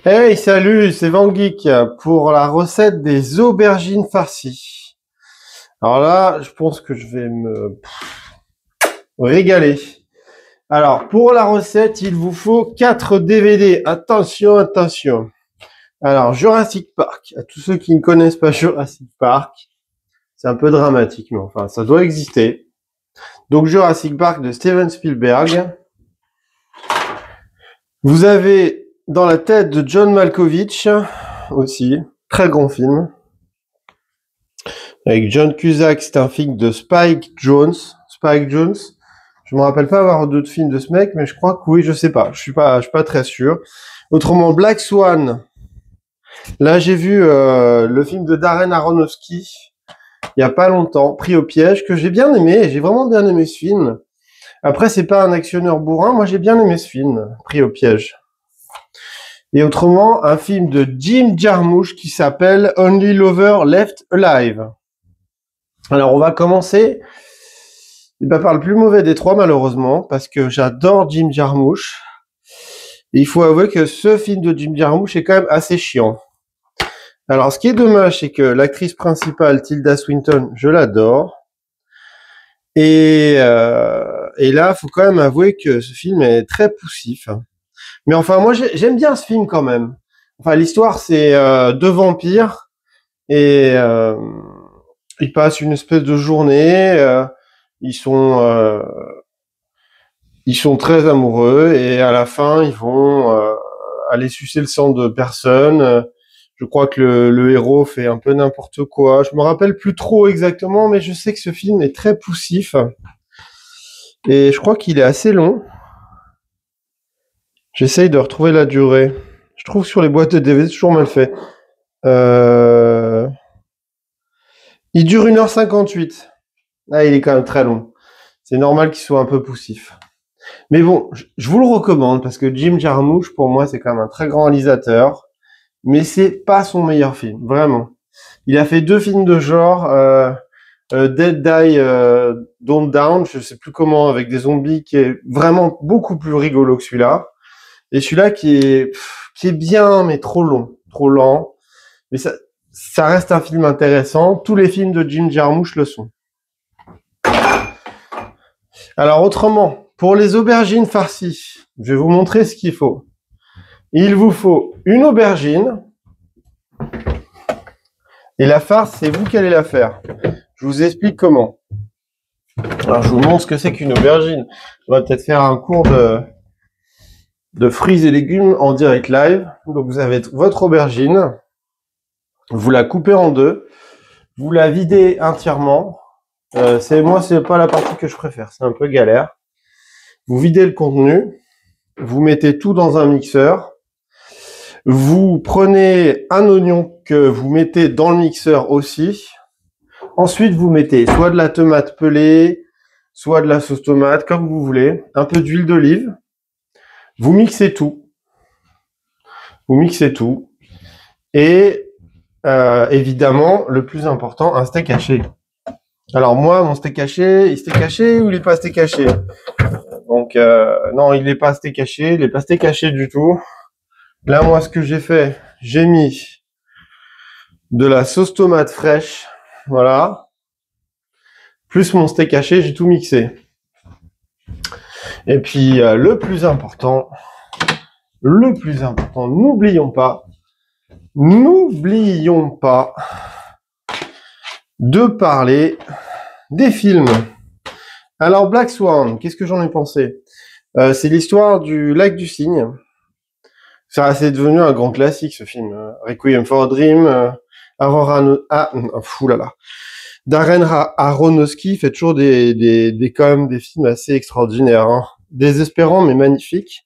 Hey, salut, c'est Van Geek pour la recette des aubergines farcies. Alors là, je pense que je vais me régaler. Alors, pour la recette, il vous faut 4 DVD. Attention, attention. Alors, Jurassic Park. À tous ceux qui ne connaissent pas Jurassic Park, c'est un peu dramatique, mais enfin, ça doit exister. Donc, Jurassic Park de Steven Spielberg. Vous avez Dans la tête de John Malkovich aussi. Très grand film. Avec John Cusack, c'est un film de Spike Jones. Spike Jones. Je me rappelle pas avoir d'autres films de ce mec, mais je crois que oui, je sais pas. Je suis pas très sûr. Autrement, Black Swan. Là, j'ai vu le film de Darren Aronofsky il y a pas longtemps, Pris au piège, que j'ai bien aimé. J'ai vraiment bien aimé ce film. Après, c'est pas un actionneur bourrin. Moi, j'ai bien aimé ce film, Pris au piège. Et autrement, un film de Jim Jarmusch qui s'appelle Only Lover Left Alive. Alors, on va commencer par le plus mauvais des trois, malheureusement, parce que j'adore Jim Jarmusch. Et il faut avouer que ce film de Jim Jarmusch est quand même assez chiant. Alors, ce qui est dommage, c'est que l'actrice principale, Tilda Swinton, je l'adore. Et là, faut quand même avouer que ce film est très poussif. Mais enfin, moi, j'aime bien ce film quand même. Enfin, l'histoire, c'est deux vampires et ils passent une espèce de journée. Ils sont très amoureux et à la fin, ils vont aller sucer le sang de personnes. Je crois que le héros fait un peu n'importe quoi. Je me rappelle plus trop exactement, mais je sais que ce film est très poussif. Et je crois qu'il est assez long. J'essaye de retrouver la durée. Je trouve que sur les boîtes de DVD, c'est toujours mal fait. Il dure 1h58. Ah, il est quand même très long. C'est normal qu'il soit un peu poussif. Mais bon, je vous le recommande parce que Jim Jarmusch, pour moi, c'est quand même un très grand réalisateur. Mais c'est pas son meilleur film, vraiment. Il a fait 2 films de genre, Dead Die Don't Down, je sais plus comment, avec des zombies, qui est vraiment beaucoup plus rigolo que celui-là. Et celui-là qui est bien, mais trop long, trop lent. Mais ça reste un film intéressant. Tous les films de Jim Jarmusch le sont. Alors autrement, pour les aubergines farcies, je vais vous montrer ce qu'il faut. Il vous faut une aubergine. Et la farce, c'est vous qui allez la faire. Je vous explique comment. Alors, je vous montre ce que c'est qu'une aubergine. On va peut-être faire un cours de fruits et légumes en direct live. Donc, vous avez votre aubergine. Vous la coupez en deux. Vous la videz entièrement. C'est pas la partie que je préfère. C'est un peu galère. Vous videz le contenu. Vous mettez tout dans un mixeur. Vous prenez un oignon que vous mettez dans le mixeur aussi. Ensuite, vous mettez soit de la tomate pelée, soit de la sauce tomate, comme vous voulez, un peu d'huile d'olive. Vous mixez tout. Vous mixez tout. Et évidemment, le plus important, un steak haché. Alors moi, mon steak haché, il est steak haché ou il est pas steak haché? Donc non, il est pas steak haché, il est pas steak haché du tout. Là, moi, ce que j'ai fait, j'ai mis de la sauce tomate fraîche, voilà, plus mon steak haché, j'ai tout mixé. Et puis le plus important, n'oublions pas de parler des films. Alors Black Swan, qu'est-ce que j'en ai pensé? C'est l'histoire du lac du cygne. Ça, c'est devenu un grand classique ce film. Requiem for a Dream, Darren Aronofsky fait toujours quand même des films assez extraordinaires, hein. Désespérants mais magnifiques.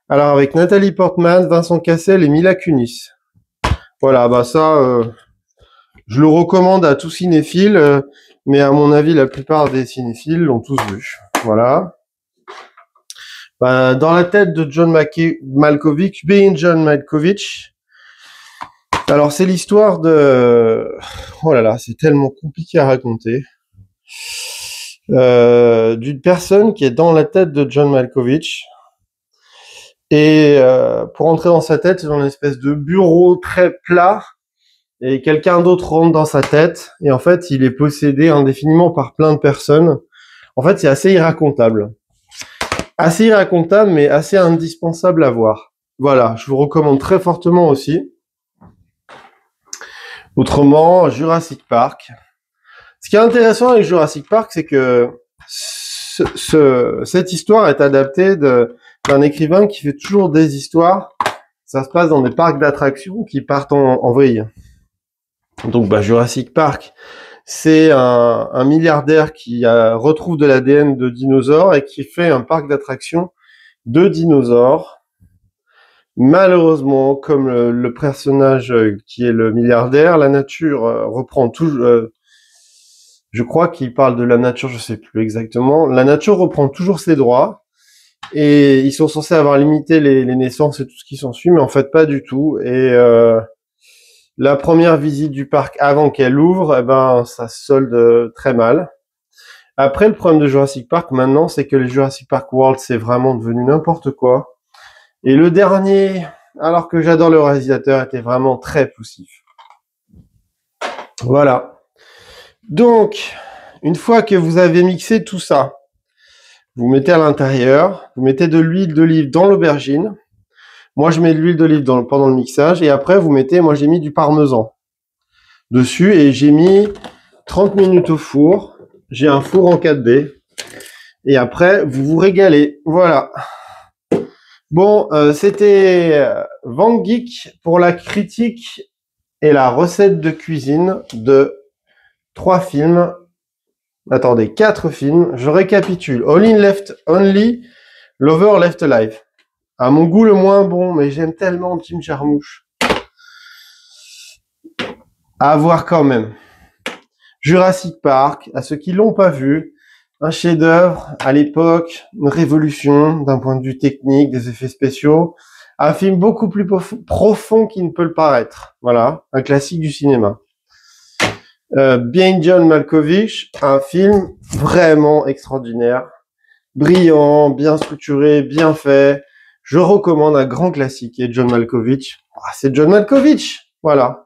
Alors avec Nathalie Portman, Vincent Cassel et Mila Kunis. Voilà, bah ça, je le recommande à tous cinéphiles, mais à mon avis, la plupart des cinéphiles l'ont tous vu. Voilà. Dans la tête de John Malkovich, Being John Malkovich. Alors c'est l'histoire de... Oh là là, c'est tellement compliqué à raconter. D'une personne qui est dans la tête de John Malkovich Et pour entrer dans sa tête, c'est dans une espèce de bureau très plat, et quelqu'un d'autre rentre dans sa tête, et en fait, il est possédé indéfiniment par plein de personnes. En fait, c'est assez irracontable. Assez irracontable, mais assez indispensable à voir. Voilà, je vous recommande très fortement aussi. Autrement, Jurassic Park. Ce qui est intéressant avec Jurassic Park, c'est que cette histoire est adaptée d'un écrivain qui fait toujours des histoires. Ça se passe dans des parcs d'attractions qui partent en vrille. Donc, Jurassic Park, c'est un milliardaire qui retrouve de l'ADN de dinosaures et qui fait un parc d'attractions de dinosaures. Malheureusement, comme le personnage qui est le milliardaire, la nature reprend toujours... je crois qu'il parle de la nature, je sais plus exactement. La nature reprend toujours ses droits. Et ils sont censés avoir limité les naissances et tout ce qui s'ensuit, mais en fait pas du tout. Et la première visite du parc avant qu'elle ouvre, ça se solde très mal. Après, le problème de Jurassic Park maintenant, c'est que les Jurassic Park World, c'est vraiment devenu n'importe quoi. Et le dernier, alors que j'adore le réalisateur, était vraiment très poussif. Voilà. Donc, une fois que vous avez mixé tout ça, vous mettez à l'intérieur, vous mettez de l'huile d'olive dans l'aubergine. Moi, je mets de l'huile d'olive pendant le mixage. Et après, moi, j'ai mis du parmesan dessus. Et j'ai mis 30 minutes au four. J'ai un four en 4D. Et après, vous vous régalez. Voilà. Bon, c'était Van Geek pour la critique et la recette de cuisine de 3 films. Attendez, 4 films. Je récapitule. All in Left Only, Lover Left Alive. À mon goût, le moins bon, mais j'aime tellement Jim Jarmusch. À voir quand même. Jurassic Park, à ceux qui l'ont pas vu, un chef-d'œuvre à l'époque, une révolution d'un point de vue technique, des effets spéciaux. Un film beaucoup plus profond qu'il ne peut le paraître. Voilà, un classique du cinéma. Bien John Malkovich, un film vraiment extraordinaire, brillant, bien structuré, bien fait. Je recommande un grand classique, et John Malkovich. C'est John Malkovich, voilà.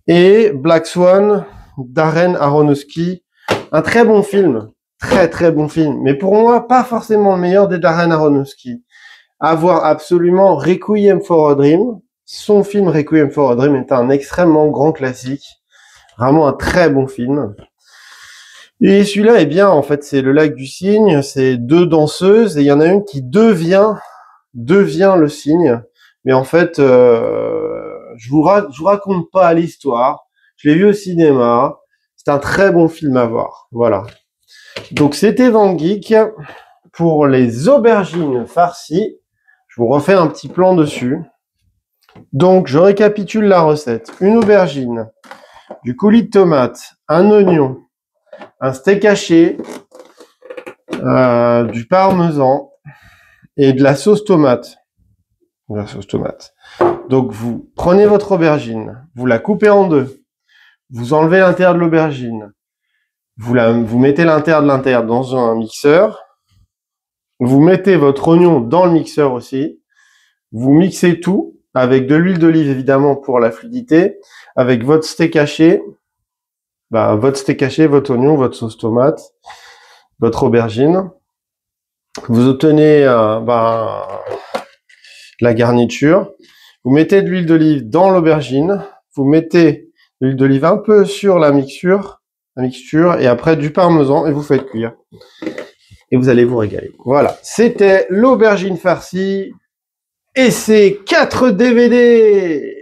Et Black Swan, Darren Aronofsky, un très bon film, très très bon film. Mais pour moi, pas forcément le meilleur des Darren Aronofsky. À voir absolument Requiem for a Dream. Son film Requiem for a Dream est un extrêmement grand classique. Vraiment un très bon film. Et celui-là est bien, en fait, c'est Le Lac du Cygne, c'est 2 danseuses, et il y en a une qui devient le cygne. Mais en fait, je vous raconte pas l'histoire. Je l'ai vu au cinéma. C'est un très bon film à voir. Voilà. Donc, c'était Van Geek pour les aubergines farcies. Je vous refais un petit plan dessus. Donc, je récapitule la recette. Une aubergine, du coulis de tomate, un oignon, un steak haché, du parmesan et de la sauce tomate. Donc, vous prenez votre aubergine, vous la coupez en 2, vous enlevez l'intérieur de l'aubergine, vous mettez l'intérieur de l'intérieur dans un mixeur, vous mettez votre oignon dans le mixeur aussi, vous mixez tout avec de l'huile d'olive évidemment pour la fluidité, avec votre steak haché, votre oignon, votre sauce tomate, votre aubergine. Vous obtenez la garniture. Vous mettez de l'huile d'olive dans l'aubergine. Vous mettez de l'huile d'olive un peu sur la mixture, et après du parmesan et vous faites cuire. Et vous allez vous régaler. Voilà, c'était l'aubergine farcie et ses 4 DVD.